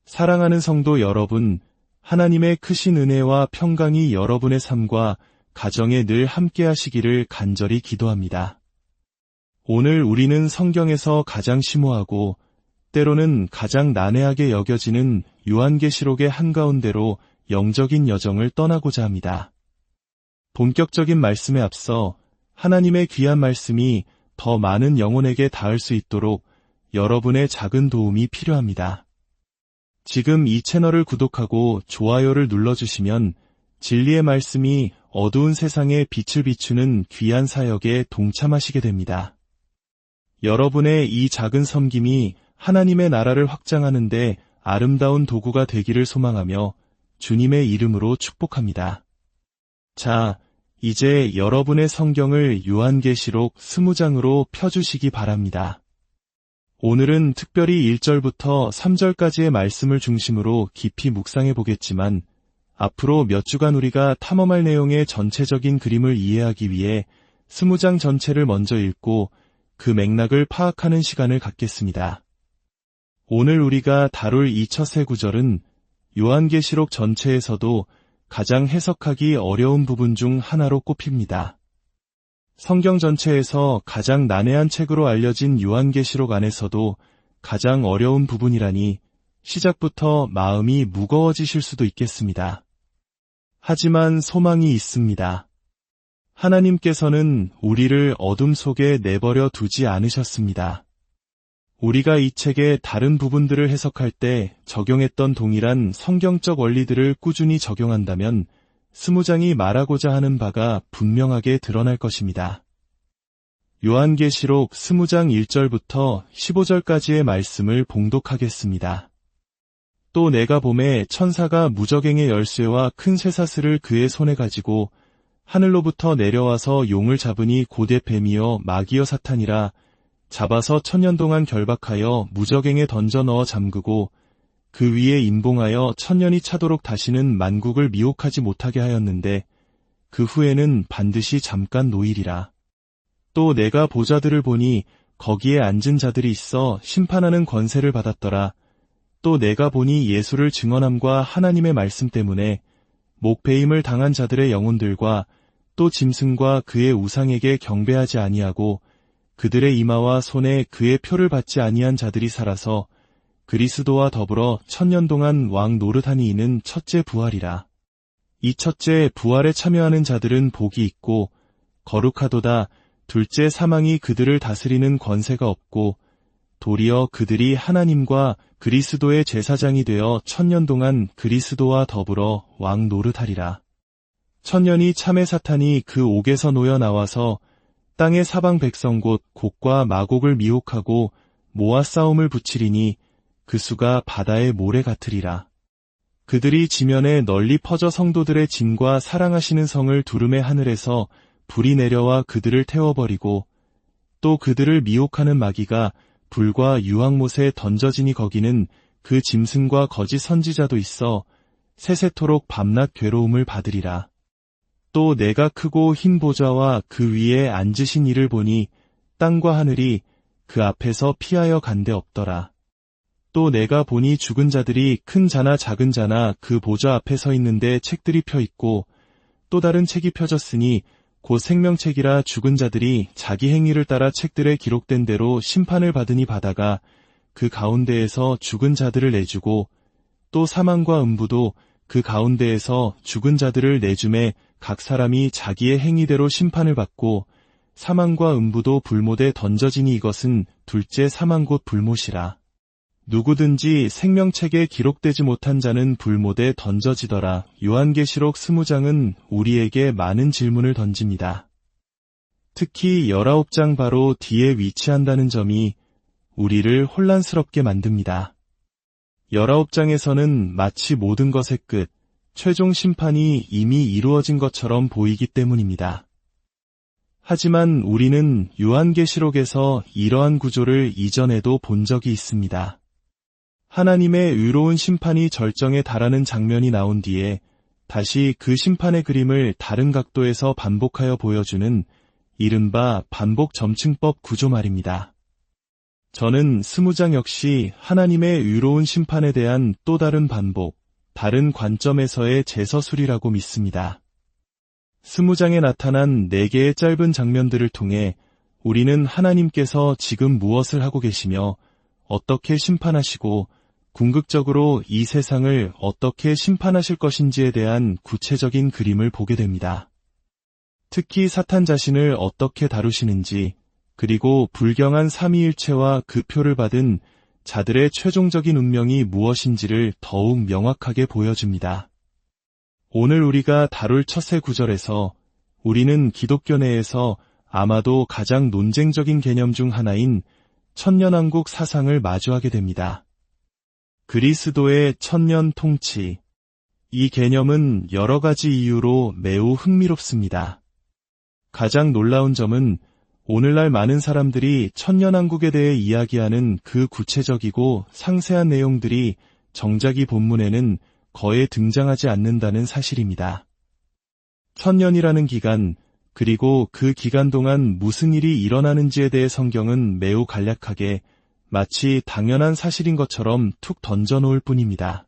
사랑하는 성도 여러분, 하나님의 크신 은혜와 평강이 여러분의 삶과 가정에 늘 함께 하시기를 간절히 기도합니다. 오늘 우리는 성경에서 가장 심오하고 때로는 가장 난해하게 여겨지는 요한계시록의 한가운데로 영적인 여정을 떠나고자 합니다. 본격적인 말씀에 앞서 하나님의 귀한 말씀이 더 많은 영혼에게 닿을 수 있도록 여러분의 작은 도움이 필요합니다. 지금 이 채널을 구독하고 좋아요를 눌러주시면 진리의 말씀이 어두운 세상에 빛을 비추는 귀한 사역에 동참하시게 됩니다. 여러분의 이 작은 섬김이 하나님의 나라를 확장하는 데 아름다운 도구가 되기를 소망하며 주님의 이름으로 축복합니다. 자, 이제 여러분의 성경을 요한계시록 20장으로 펴주시기 바랍니다. 오늘은 특별히 1절부터 3절까지의 말씀을 중심으로 깊이 묵상해 보겠지만 앞으로 몇 주간 우리가 탐험할 내용의 전체적인 그림을 이해하기 위해 20장 전체를 먼저 읽고 그 맥락을 파악하는 시간을 갖겠습니다. 오늘 우리가 다룰 이 첫 세 구절은 요한계시록 전체에서도 가장 해석하기 어려운 부분 중 하나로 꼽힙니다. 성경 전체에서 가장 난해한 책으로 알려진 요한계시록 안에서도 가장 어려운 부분이라니 시작부터 마음이 무거워지실 수도 있겠습니다. 하지만 소망이 있습니다. 하나님께서는 우리를 어둠 속에 내버려 두지 않으셨습니다. 우리가 이 책의 다른 부분들을 해석할 때 적용했던 동일한 성경적 원리들을 꾸준히 적용한다면 20장이 말하고자 하는 바가 분명하게 드러날 것입니다. 요한계시록 20장 1절부터 15절까지의 말씀을 봉독하겠습니다. 또 내가 보매 천사가 무저갱의 열쇠와 큰 쇠사슬을 그의 손에 가지고 하늘로부터 내려와서 용을 잡으니 곧의 뱀이여 마귀여 사탄이라 잡아서 1000년 동안 결박하여 무저갱에 던져 넣어 잠그고 그 위에 임봉하여 1000년이 차도록 다시는 만국을 미혹하지 못하게 하였는데 그 후에는 반드시 잠깐 노일이라. 또 내가 보좌들을 보니 거기에 앉은 자들이 있어 심판하는 권세를 받았더라. 또 내가 보니 예수를 증언함과 하나님의 말씀 때문에 목배임을 당한 자들의 영혼들과 또 짐승과 그의 우상에게 경배하지 아니하고 그들의 이마와 손에 그의 표를 받지 아니한 자들이 살아서 그리스도와 더불어 1000년 동안 왕 노릇하니 이는 첫째 부활이라. 이 첫째 부활에 참여하는 자들은 복이 있고 거룩하도다. 둘째 사망이 그들을 다스리는 권세가 없고 도리어 그들이 하나님과 그리스도의 제사장이 되어 1000년 동안 그리스도와 더불어 왕 노릇하리라. 1000년이 참의 사탄이 그 옥에서 놓여 나와서 땅의 사방 백성 곧 곡과 마곡을 미혹하고 모아 싸움을 붙이리니 그 수가 바다의 모래 같으리라. 그들이 지면에 널리 퍼져 성도들의 진과 사랑하시는 성을 두름의 하늘에서 불이 내려와 그들을 태워버리고 또 그들을 미혹하는 마귀가 불과 유황못에 던져지니 거기는 그 짐승과 거짓 선지자도 있어 세세토록 밤낮 괴로움을 받으리라. 또 내가 크고 흰 보좌와 그 위에 앉으신 이를 보니 땅과 하늘이 그 앞에서 피하여 간데 없더라. 또 내가 보니 죽은 자들이 큰 자나 작은 자나 그 보좌 앞에 서 있는데 책들이 펴 있고 또 다른 책이 펴졌으니 곧 생명책이라 죽은 자들이 자기 행위를 따라 책들에 기록된 대로 심판을 받으니 받아가 그 가운데에서 죽은 자들을 내주고 또 사망과 음부도 그 가운데에서 죽은 자들을 내주매 각 사람이 자기의 행위대로 심판을 받고 사망과 음부도 불못에 던져지니 이것은 둘째 사망 곧 불못이라. 누구든지 생명책에 기록되지 못한 자는 불못에 던져지더라. 요한계시록 20장은 우리에게 많은 질문을 던집니다. 특히 19장 바로 뒤에 위치한다는 점이 우리를 혼란스럽게 만듭니다. 19장에서는 마치 모든 것의 끝, 최종 심판이 이미 이루어진 것처럼 보이기 때문입니다. 하지만 우리는 요한계시록에서 이러한 구조를 이전에도 본 적이 있습니다. 하나님의 의로운 심판이 절정에 달하는 장면이 나온 뒤에 다시 그 심판의 그림을 다른 각도에서 반복하여 보여주는 이른바 반복 점층법 구조 말입니다. 저는 스무장 역시 하나님의 의로운 심판에 대한 또 다른 반복, 다른 관점에서의 재서술이라고 믿습니다. 스무장에 나타난 4개의 짧은 장면들을 통해 우리는 하나님께서 지금 무엇을 하고 계시며 어떻게 심판하시고 궁극적으로 이 세상을 어떻게 심판하실 것인지에 대한 구체적인 그림을 보게 됩니다. 특히 사탄 자신을 어떻게 다루시는지, 그리고 불경한 삼위일체와 그 표를 받은 자들의 최종적인 운명이 무엇인지를 더욱 명확하게 보여줍니다. 오늘 우리가 다룰 첫 세 구절에서 우리는 기독교 내에서 아마도 가장 논쟁적인 개념 중 하나인 천년왕국 사상을 마주하게 됩니다. 그리스도의 천년 통치. 이 개념은 여러 가지 이유로 매우 흥미롭습니다. 가장 놀라운 점은 오늘날 많은 사람들이 천년왕국에 대해 이야기하는 그 구체적이고 상세한 내용들이 정작 이 본문에는 거의 등장하지 않는다는 사실입니다. 천년이라는 기간, 그리고 그 기간 동안 무슨 일이 일어나는지에 대해 성경은 매우 간략하게 마치 당연한 사실인 것처럼 툭 던져놓을 뿐입니다.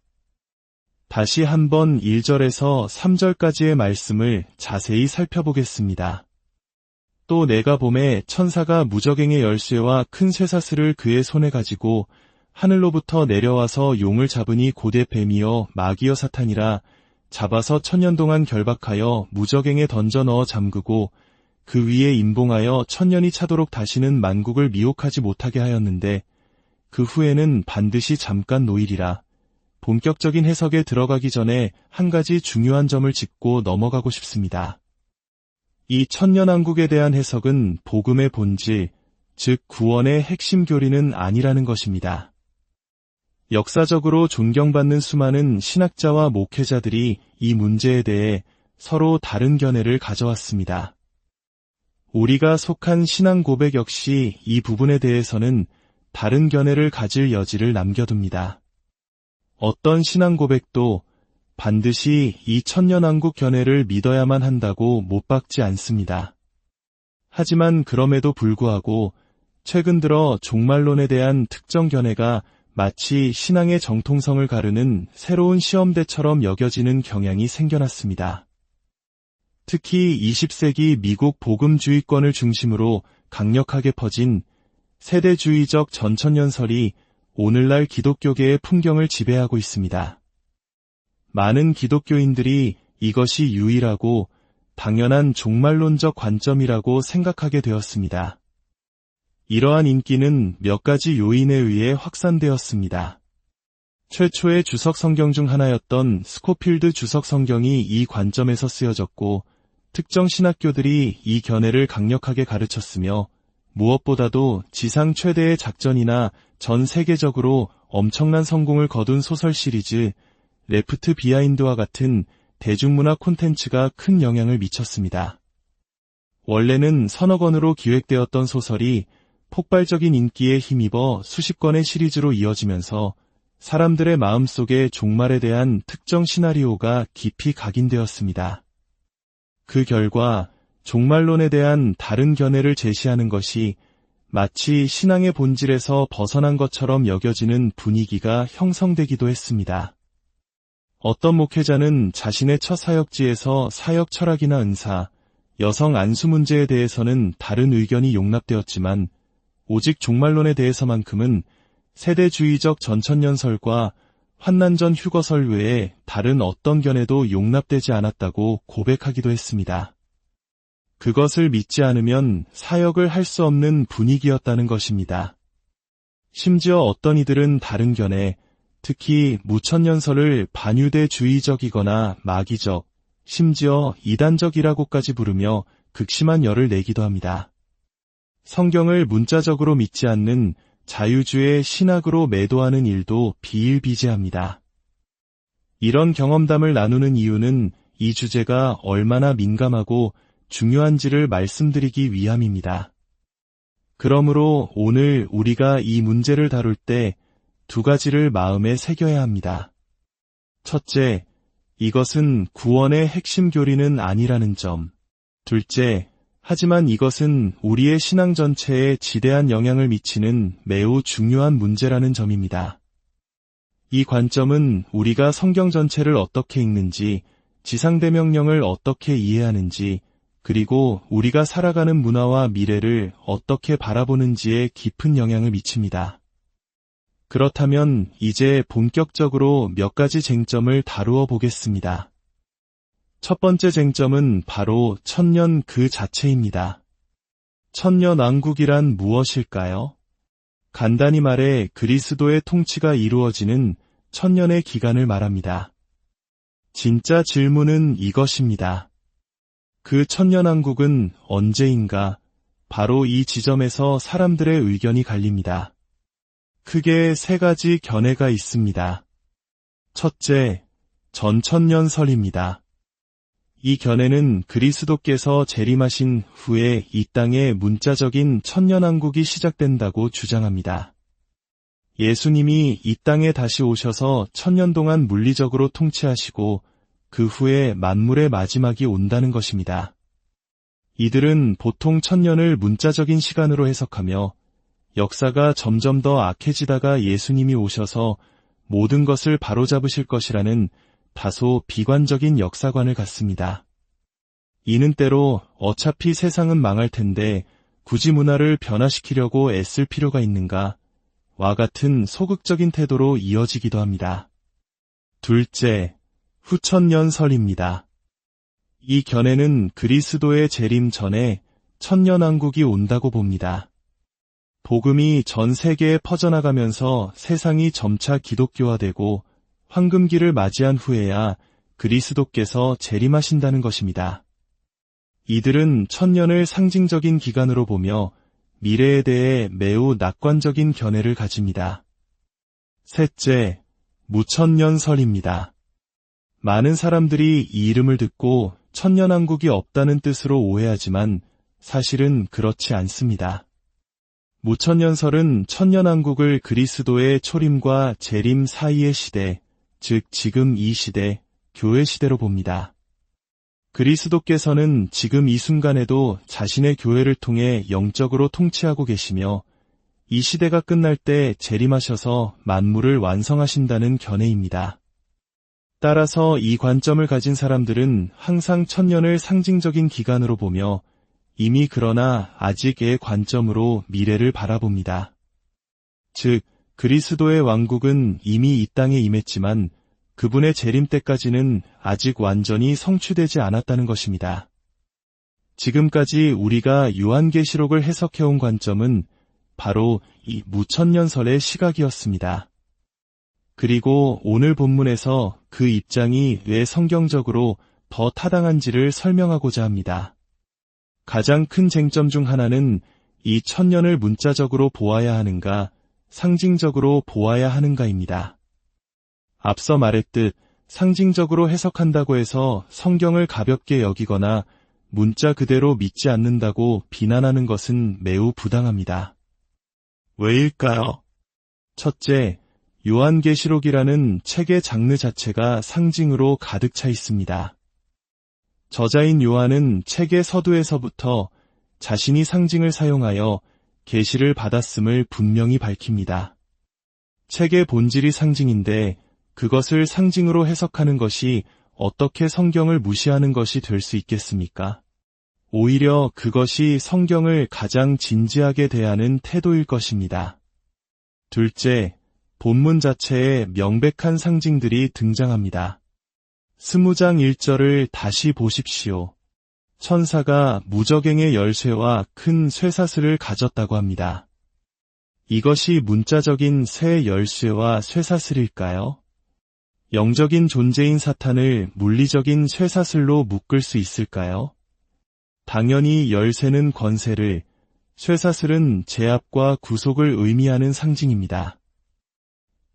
다시 한번 1절에서 3절까지의 말씀을 자세히 살펴보겠습니다. 또 내가 봄에 천사가 무저갱의 열쇠와 큰 쇠사슬을 그의 손에 가지고 하늘로부터 내려와서 용을 잡으니 곧에 뱀이여 마귀여 사탄이라 잡아서 1000년 동안 결박하여 무저갱에 던져 넣어 잠그고 그 위에 임봉하여 1000년이 차도록 다시는 만국을 미혹하지 못하게 하였는데 그 후에는 반드시 잠깐 노이리라. 본격적인 해석에 들어가기 전에 한 가지 중요한 점을 짚고 넘어가고 싶습니다. 이 천년왕국에 대한 해석은 복음의 본질, 즉 구원의 핵심 교리는 아니라는 것입니다. 역사적으로 존경받는 수많은 신학자와 목회자들이 이 문제에 대해 서로 다른 견해를 가져왔습니다. 우리가 속한 신앙 고백 역시 이 부분에 대해서는 다른 견해를 가질 여지를 남겨둡니다. 어떤 신앙 고백도 반드시 이 천년왕국 견해를 믿어야만 한다고 못 박지 않습니다. 하지만 그럼에도 불구하고 최근 들어 종말론에 대한 특정 견해가 마치 신앙의 정통성을 가르는 새로운 시험대처럼 여겨지는 경향이 생겨났습니다. 특히 20세기 미국 복음주의권을 중심으로 강력하게 퍼진 세대주의적 전천년설이 오늘날 기독교계의 풍경을 지배하고 있습니다. 많은 기독교인들이 이것이 유일하고 당연한 종말론적 관점이라고 생각하게 되었습니다. 이러한 인기는 몇 가지 요인에 의해 확산되었습니다. 최초의 주석 성경 중 하나였던 스코필드 주석 성경이 이 관점에서 쓰여졌고 특정 신학교들이 이 견해를 강력하게 가르쳤으며 무엇보다도 지상 최대의 작전이나 전 세계적으로 엄청난 성공을 거둔 소설 시리즈 레프트 비하인드와 같은 대중문화 콘텐츠가 큰 영향을 미쳤습니다. 원래는 서너 권으로 기획되었던 소설이 폭발적인 인기에 힘입어 수십 권의 시리즈로 이어지면서 사람들의 마음속에 종말에 대한 특정 시나리오가 깊이 각인되었습니다. 그 결과 종말론에 대한 다른 견해를 제시하는 것이 마치 신앙의 본질에서 벗어난 것처럼 여겨지는 분위기가 형성되기도 했습니다. 어떤 목회자는 자신의 첫 사역지에서 사역 철학이나 은사, 여성 안수 문제에 대해서는 다른 의견이 용납되었지만 오직 종말론에 대해서만큼은 세대주의적 전천년설과 환난전 휴거설 외에 다른 어떤 견해도 용납되지 않았다고 고백하기도 했습니다. 그것을 믿지 않으면 사역을 할 수 없는 분위기였다는 것입니다. 심지어 어떤 이들은 다른 견해, 특히 무천년설을 반유대주의적이거나 마귀적, 심지어 이단적이라고까지 부르며 극심한 열을 내기도 합니다. 성경을 문자적으로 믿지 않는 자유주의 신학으로 매도하는 일도 비일비재합니다. 이런 경험담을 나누는 이유는 이 주제가 얼마나 민감하고 중요한지를 말씀드리기 위함입니다. 그러므로 오늘 우리가 이 문제를 다룰 때 두 가지를 마음에 새겨야 합니다. 첫째, 이것은 구원의 핵심 교리는 아니라는 점. 둘째, 하지만 이것은 우리의 신앙 전체에 지대한 영향을 미치는 매우 중요한 문제라는 점입니다. 이 관점은 우리가 성경 전체를 어떻게 읽는지, 지상대명령을 어떻게 이해하는지, 그리고 우리가 살아가는 문화와 미래를 어떻게 바라보는지에 깊은 영향을 미칩니다. 그렇다면 이제 본격적으로 몇 가지 쟁점을 다루어 보겠습니다. 첫 번째 쟁점은 바로 천년 그 자체입니다. 천년왕국이란 무엇일까요? 간단히 말해 그리스도의 통치가 이루어지는 천년의 기간을 말합니다. 진짜 질문은 이것입니다. 그 천년왕국은 언제인가? 바로 이 지점에서 사람들의 의견이 갈립니다. 크게 세 가지 견해가 있습니다. 첫째, 전천년설입니다. 이 견해는 그리스도께서 재림하신 후에 이 땅에 문자적인 천년왕국이 시작된다고 주장합니다. 예수님이 이 땅에 다시 오셔서 천년 동안 물리적으로 통치하시고 그 후에 만물의 마지막이 온다는 것입니다. 이들은 보통 천년을 문자적인 시간으로 해석하며 역사가 점점 더 악해지다가 예수님이 오셔서 모든 것을 바로잡으실 것이라는 다소 비관적인 역사관을 갖습니다. 이는 때로 어차피 세상은 망할 텐데 굳이 문화를 변화시키려고 애쓸 필요가 있는가? 와 같은 소극적인 태도로 이어지기도 합니다. 둘째, 후천년설입니다. 이 견해는 그리스도의 재림 전에 천년왕국이 온다고 봅니다. 복음이 전 세계에 퍼져나가면서 세상이 점차 기독교화되고 황금기를 맞이한 후에야 그리스도께서 재림하신다는 것입니다. 이들은 천년을 상징적인 기간으로 보며 미래에 대해 매우 낙관적인 견해를 가집니다. 셋째, 무천년설입니다. 많은 사람들이 이 이름을 듣고 천년왕국이 없다는 뜻으로 오해하지만 사실은 그렇지 않습니다. 무천년설은 천년왕국을 그리스도의 초림과 재림 사이의 시대, 즉 지금 이 시대, 교회 시대로 봅니다. 그리스도께서는 지금 이 순간에도 자신의 교회를 통해 영적으로 통치하고 계시며 이 시대가 끝날 때 재림하셔서 만물을 완성하신다는 견해입니다. 따라서 이 관점을 가진 사람들은 항상 천년을 상징적인 기간으로 보며 이미 그러나 아직의 관점으로 미래를 바라봅니다. 즉, 그리스도의 왕국은 이미 이 땅에 임했지만 그분의 재림 때까지는 아직 완전히 성취되지 않았다는 것입니다. 지금까지 우리가 요한계시록을 해석해온 관점은 바로 이 무천년설의 시각이었습니다. 그리고 오늘 본문에서 그 입장이 왜 성경적으로 더 타당한지를 설명하고자 합니다. 가장 큰 쟁점 중 하나는 이 천년을 문자적으로 보아야 하는가, 상징적으로 보아야 하는가입니다. 앞서 말했듯 상징적으로 해석한다고 해서 성경을 가볍게 여기거나 문자 그대로 믿지 않는다고 비난하는 것은 매우 부당합니다. 왜일까요? 첫째, 요한계시록이라는 책의 장르 자체가 상징으로 가득 차 있습니다. 저자인 요한은 책의 서두에서부터 자신이 상징을 사용하여 계시를 받았음을 분명히 밝힙니다. 책의 본질이 상징인데 그것을 상징으로 해석하는 것이 어떻게 성경을 무시하는 것이 될 수 있겠습니까? 오히려 그것이 성경을 가장 진지하게 대하는 태도일 것입니다. 둘째, 본문 자체에 명백한 상징들이 등장합니다. 20장 1절을 다시 보십시오. 천사가 무저갱의 열쇠와 큰 쇠사슬을 가졌다고 합니다. 이것이 문자적인 새 열쇠와 쇠사슬일까요? 영적인 존재인 사탄을 물리적인 쇠사슬로 묶을 수 있을까요? 당연히 열쇠는 권세를, 쇠사슬은 제압과 구속을 의미하는 상징입니다.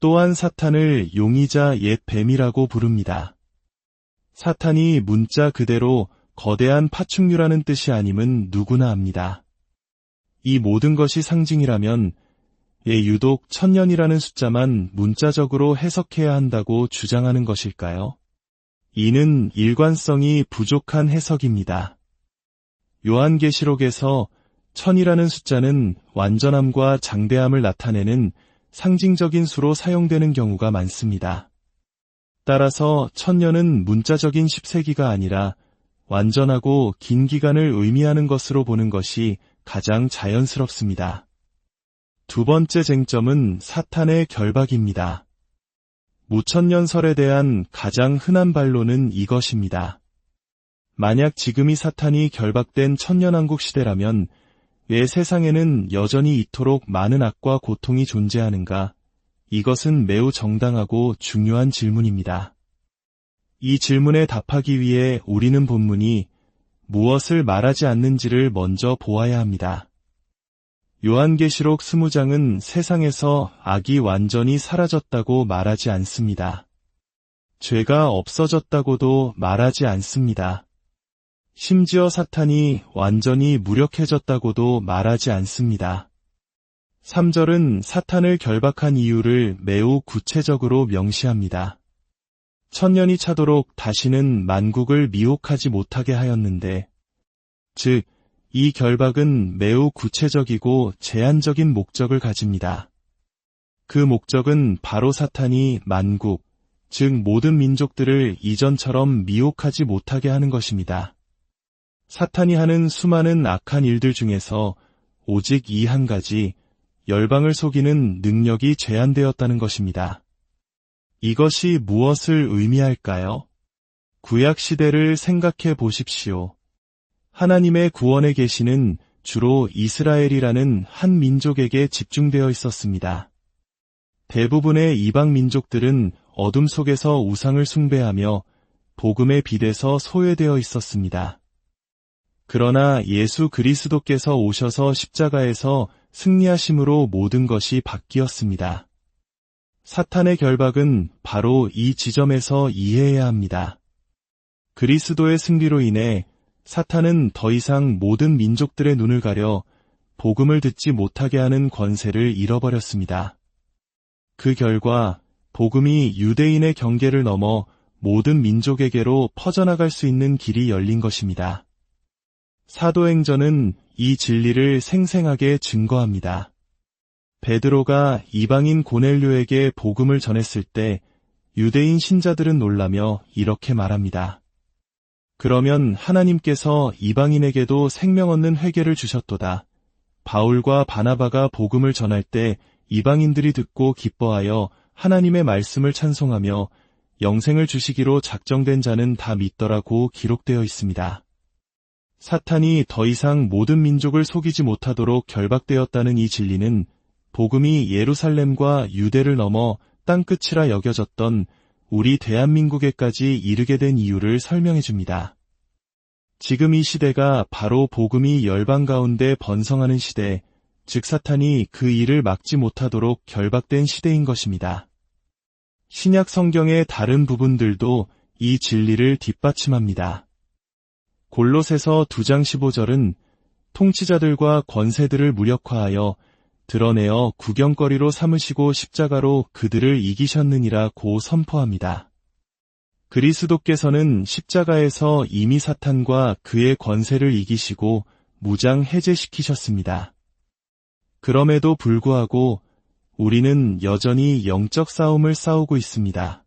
또한 사탄을 용의자 옛 뱀이라고 부릅니다. 사탄이 문자 그대로 거대한 파충류라는 뜻이 아님은 누구나 압니다. 이 모든 것이 상징이라면 유독 천년이라는 숫자만 문자적으로 해석해야 한다고 주장하는 것일까요? 이는 일관성이 부족한 해석입니다. 요한계시록에서 1000이라는 숫자는 완전함과 장대함을 나타내는 상징적인 수로 사용되는 경우가 많습니다. 따라서 1000년은 문자적인 10세기가 아니라 완전하고 긴 기간을 의미하는 것으로 보는 것이 가장 자연스럽습니다. 두 번째 쟁점은 사탄의 결박입니다. 무천년설에 대한 가장 흔한 반론은 이것입니다. 만약 지금이 사탄이 결박된 천년왕국 시대라면 왜 세상에는 여전히 이토록 많은 악과 고통이 존재하는가? 이것은 매우 정당하고 중요한 질문입니다. 이 질문에 답하기 위해 우리는 본문이 무엇을 말하지 않는지를 먼저 보아야 합니다. 요한계시록 20장은 세상에서 악이 완전히 사라졌다고 말하지 않습니다. 죄가 없어졌다고도 말하지 않습니다. 심지어 사탄이 완전히 무력해졌다고도 말하지 않습니다. 3절은 사탄을 결박한 이유를 매우 구체적으로 명시합니다. 1000년이 차도록 다시는 만국을 미혹하지 못하게 하였는데, 즉, 이 결박은 매우 구체적이고 제한적인 목적을 가집니다. 그 목적은 바로 사탄이 만국, 즉 모든 민족들을 이전처럼 미혹하지 못하게 하는 것입니다. 사탄이 하는 수많은 악한 일들 중에서 오직 이 한 가지, 열방을 속이는 능력이 제한되었다는 것입니다. 이것이 무엇을 의미할까요? 구약 시대를 생각해 보십시오. 하나님의 구원의 계시는 주로 이스라엘이라는 한 민족에게 집중되어 있었습니다. 대부분의 이방 민족들은 어둠 속에서 우상을 숭배하며 복음의 빛에서 소외되어 있었습니다. 그러나 예수 그리스도께서 오셔서 십자가에서 승리하심으로 모든 것이 바뀌었습니다. 사탄의 결박은 바로 이 지점에서 이해해야 합니다. 그리스도의 승리로 인해 사탄은 더 이상 모든 민족들의 눈을 가려 복음을 듣지 못하게 하는 권세를 잃어버렸습니다. 그 결과 복음이 유대인의 경계를 넘어 모든 민족에게로 퍼져나갈 수 있는 길이 열린 것입니다. 사도행전은 이 진리를 생생하게 증거합니다. 베드로가 이방인 고넬료에게 복음을 전했을 때 유대인 신자들은 놀라며 이렇게 말합니다. 그러면 하나님께서 이방인에게도 생명 얻는 회개를 주셨도다. 바울과 바나바가 복음을 전할 때 이방인들이 듣고 기뻐하여 하나님의 말씀을 찬송하며 영생을 주시기로 작정된 자는 다 믿더라고 기록되어 있습니다. 사탄이 더 이상 모든 민족을 속이지 못하도록 결박되었다는 이 진리는 복음이 예루살렘과 유대를 넘어 땅끝이라 여겨졌던 우리 대한민국에까지 이르게 된 이유를 설명해 줍니다. 지금 이 시대가 바로 복음이 열방 가운데 번성하는 시대, 즉 사탄이 그 일을 막지 못하도록 결박된 시대인 것입니다. 신약 성경의 다른 부분들도 이 진리를 뒷받침합니다. 골로새서 2장 15절은 통치자들과 권세들을 무력화하여 드러내어 구경거리로 삼으시고 십자가로 그들을 이기셨느니라고 선포합니다. 그리스도께서는 십자가에서 이미 사탄과 그의 권세를 이기시고 무장 해제시키셨습니다. 그럼에도 불구하고 우리는 여전히 영적 싸움을 싸우고 있습니다.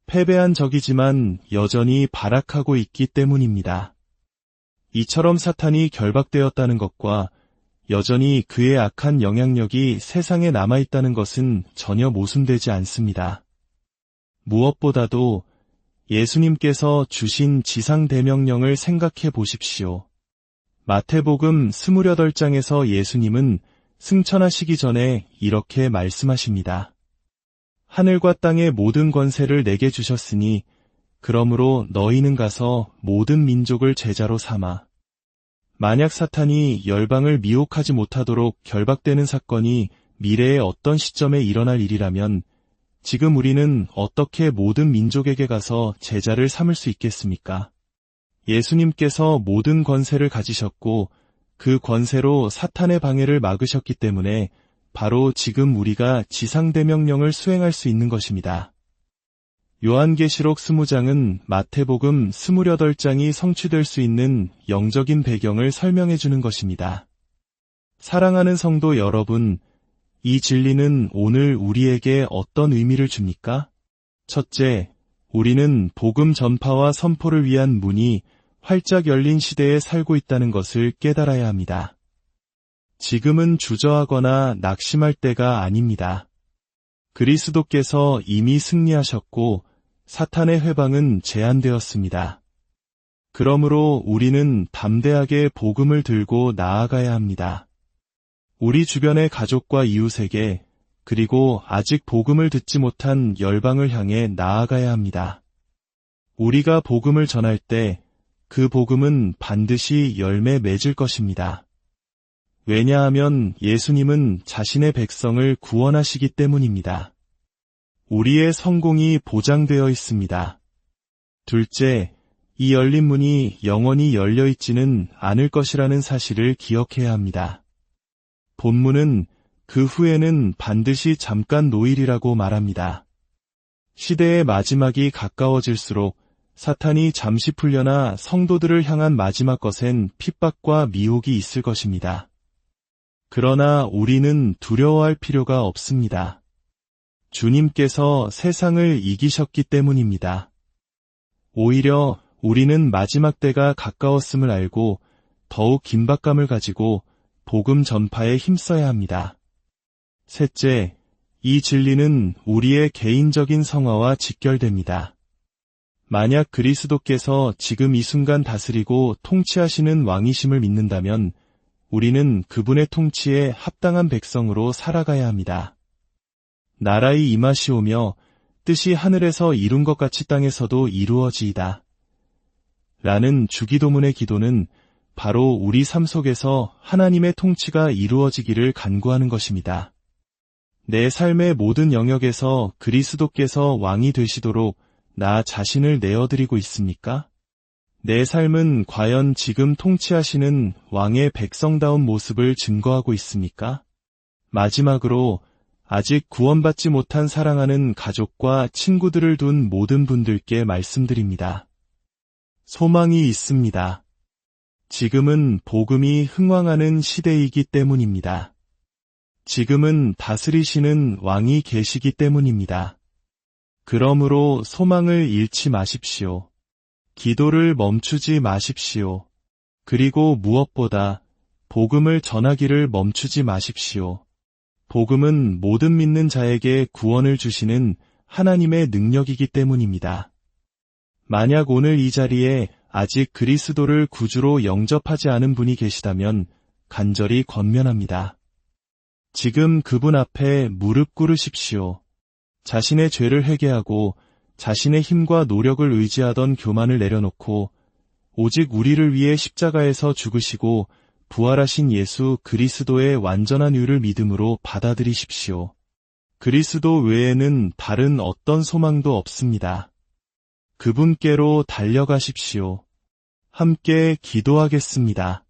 패배한 적이지만 여전히 발악하고 있기 때문입니다. 이처럼 사탄이 결박되었다는 것과 여전히 그의 악한 영향력이 세상에 남아있다는 것은 전혀 모순되지 않습니다. 무엇보다도 예수님께서 주신 지상대명령을 생각해 보십시오. 마태복음 28장에서 예수님은 승천하시기 전에 이렇게 말씀하십니다. 하늘과 땅의 모든 권세를 내게 주셨으니 그러므로 너희는 가서 모든 민족을 제자로 삼아. 만약 사탄이 열방을 미혹하지 못하도록 결박되는 사건이 미래의 어떤 시점에 일어날 일이라면 지금 우리는 어떻게 모든 민족에게 가서 제자를 삼을 수 있겠습니까? 예수님께서 모든 권세를 가지셨고 그 권세로 사탄의 방해를 막으셨기 때문에 바로 지금 우리가 지상대명령을 수행할 수 있는 것입니다. 요한계시록 20장은 마태복음 28장이 성취될 수 있는 영적인 배경을 설명해 주는 것입니다. 사랑하는 성도 여러분, 이 진리는 오늘 우리에게 어떤 의미를 줍니까? 첫째, 우리는 복음 전파와 선포를 위한 문이 활짝 열린 시대에 살고 있다는 것을 깨달아야 합니다. 지금은 주저하거나 낙심할 때가 아닙니다. 그리스도께서 이미 승리하셨고 사탄의 회방은 제한되었습니다. 그러므로 우리는 담대하게 복음을 들고 나아가야 합니다. 우리 주변의 가족과 이웃에게 그리고 아직 복음을 듣지 못한 열방을 향해 나아가야 합니다. 우리가 복음을 전할 때 그 복음은 반드시 열매 맺을 것입니다. 왜냐하면 예수님은 자신의 백성을 구원하시기 때문입니다. 우리의 성공이 보장되어 있습니다. 둘째, 이 열린 문이 영원히 열려 있지는 않을 것이라는 사실을 기억해야 합니다. 본문은 그 후에는 반드시 잠깐 노일이라고 말합니다. 시대의 마지막이 가까워질수록 사탄이 잠시 풀려나 성도들을 향한 마지막 것엔 핍박과 미혹이 있을 것입니다. 그러나 우리는 두려워할 필요가 없습니다. 주님께서 세상을 이기셨기 때문입니다. 오히려 우리는 마지막 때가 가까웠음을 알고 더욱 긴박감을 가지고 복음 전파에 힘써야 합니다. 셋째, 이 진리는 우리의 개인적인 성화와 직결됩니다. 만약 그리스도께서 지금 이 순간 다스리고 통치하시는 왕이심을 믿는다면 우리는 그분의 통치에 합당한 백성으로 살아가야 합니다. 나라의 임하시오며 뜻이 하늘에서 이룬 것 같이 땅에서도 이루어지이다. 라는 주기도문의 기도는 바로 우리 삶 속에서 하나님의 통치가 이루어지기를 간구하는 것입니다. 내 삶의 모든 영역에서 그리스도께서 왕이 되시도록 나 자신을 내어드리고 있습니까? 내 삶은 과연 지금 통치하시는 왕의 백성다운 모습을 증거하고 있습니까? 마지막으로 아직 구원받지 못한 사랑하는 가족과 친구들을 둔 모든 분들께 말씀드립니다. 소망이 있습니다. 지금은 복음이 흥왕하는 시대이기 때문입니다. 지금은 다스리시는 왕이 계시기 때문입니다. 그러므로 소망을 잃지 마십시오. 기도를 멈추지 마십시오. 그리고 무엇보다 복음을 전하기를 멈추지 마십시오. 복음은 모든 믿는 자에게 구원을 주시는 하나님의 능력이기 때문입니다. 만약 오늘 이 자리에 아직 그리스도를 구주로 영접하지 않은 분이 계시다면 간절히 권면합니다. 지금 그분 앞에 무릎 꿇으십시오. 자신의 죄를 회개하고 자신의 힘과 노력을 의지하던 교만을 내려놓고 오직 우리를 위해 십자가에서 죽으시고 부활하신 예수 그리스도의 완전한 의를 믿음으로 받아들이십시오. 그리스도 외에는 다른 어떤 소망도 없습니다. 그분께로 달려가십시오. 함께 기도하겠습니다.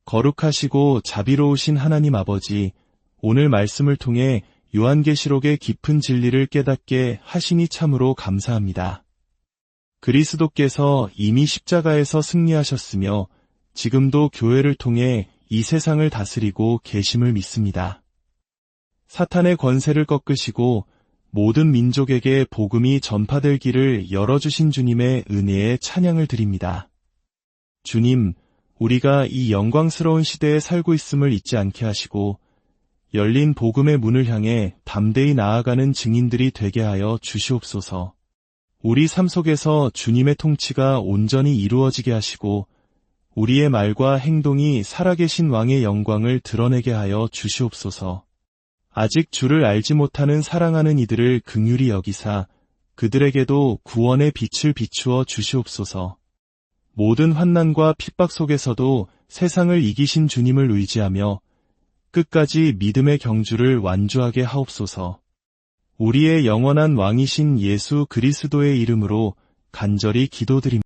거룩하시고 자비로우신 하나님 아버지, 오늘 말씀을 통해 요한계시록의 깊은 진리를 깨닫게 하시니 참으로 감사합니다. 그리스도께서 이미 십자가에서 승리하셨으며 지금도 교회를 통해 이 세상을 다스리고 계심을 믿습니다. 사탄의 권세를 꺾으시고 모든 민족에게 복음이 전파될 길을 열어주신 주님의 은혜에 찬양을 드립니다. 주님, 우리가 이 영광스러운 시대에 살고 있음을 잊지 않게 하시고 열린 복음의 문을 향해 담대히 나아가는 증인들이 되게 하여 주시옵소서. 우리 삶 속에서 주님의 통치가 온전히 이루어지게 하시고 우리의 말과 행동이 살아계신 왕의 영광을 드러내게 하여 주시옵소서. 아직 주를 알지 못하는 사랑하는 이들을 긍휼히 여기사 그들에게도 구원의 빛을 비추어 주시옵소서. 모든 환난과 핍박 속에서도 세상을 이기신 주님을 의지하며 끝까지 믿음의 경주를 완주하게 하옵소서. 우리의 영원한 왕이신 예수 그리스도의 이름으로 간절히 기도드립니다.